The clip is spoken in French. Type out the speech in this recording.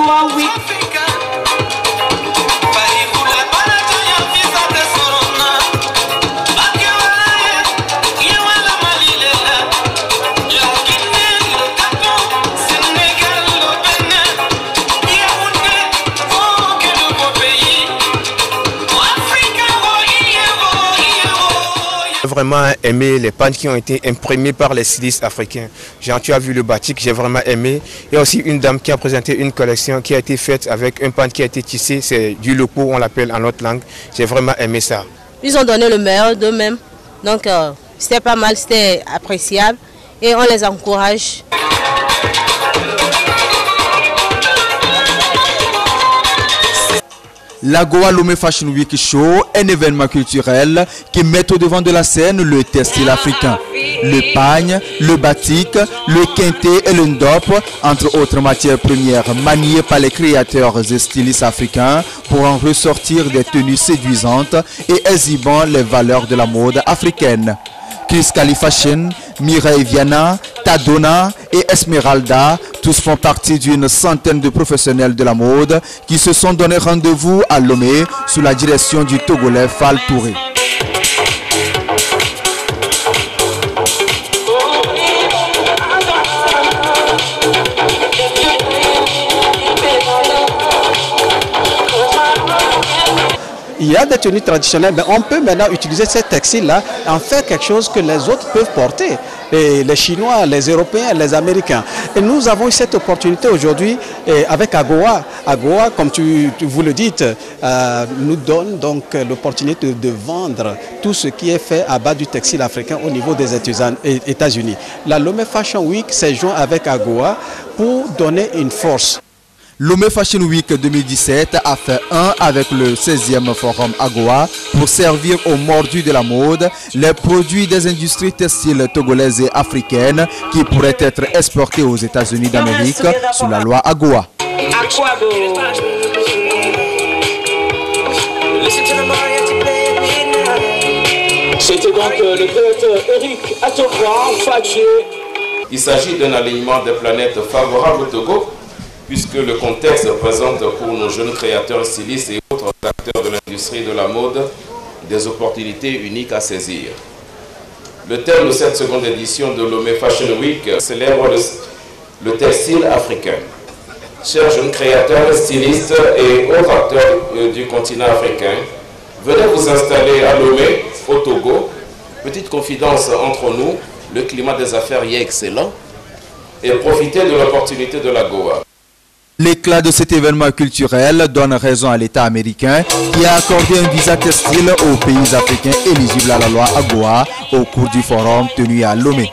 AGOA Week. J'ai vraiment aimé les pagnes qui ont été imprimées par les stylistes africains. Tu as vu le batik, j'ai vraiment aimé. Il y a aussi une dame qui a présenté une collection qui a été faite avec un pan qui a été tissé, c'est du loco, on l'appelle en notre langue. J'ai vraiment aimé ça. Ils ont donné le meilleur d'eux-mêmes, donc c'était pas mal, c'était appréciable et on les encourage. L'AGOA Lomé Fashion Week Show, un événement culturel qui met au devant de la scène le textile africain. Le pagne, le batik, le quinté et le ndop, entre autres matières premières maniées par les créateurs et stylistes africains pour en ressortir des tenues séduisantes et exhibant les valeurs de la mode africaine. Chris Cali Fashion, Mireille Viana, Tadona et Esmeralda, tous font partie d'une centaine de professionnels de la mode qui se sont donné rendez-vous à Lomé sous la direction du Togolais Fall Touré. Il y a des tenues traditionnelles, mais on peut maintenant utiliser ces textiles-là et en faire quelque chose que les autres peuvent porter. Et les Chinois, les Européens, les Américains. Et nous avons eu cette opportunité aujourd'hui avec AGOA. AGOA, comme vous le dites, nous donne donc l'opportunité de vendre tout ce qui est fait à bas du textile africain au niveau des États-Unis. La Lomé Fashion Week s'est joint avec AGOA pour donner une force. Lomé Fashion Week 2017 a fait un avec le 16e Forum AGOA pour servir aux mordus de la mode les produits des industries textiles togolaises et africaines qui pourraient être exportés aux États-Unis d'Amérique sous la loi AGOA. C'était donc le directeur Eric Atokwa. Il s'agit d'un alignement des planètes favorable au Togo, puisque le contexte présente pour nos jeunes créateurs stylistes et autres acteurs de l'industrie de la mode des opportunités uniques à saisir. Le thème de cette seconde édition de Lomé Fashion Week célèbre le textile africain. Chers jeunes créateurs, stylistes et autres acteurs du continent africain, venez vous installer à Lomé, au Togo. Petite confidence entre nous, le climat des affaires y est excellent et profitez de l'opportunité de la Goa. L'éclat de cet événement culturel donne raison à l'État américain qui a accordé un visa textile aux pays africains éligibles à la loi AGOA au cours du forum tenu à Lomé.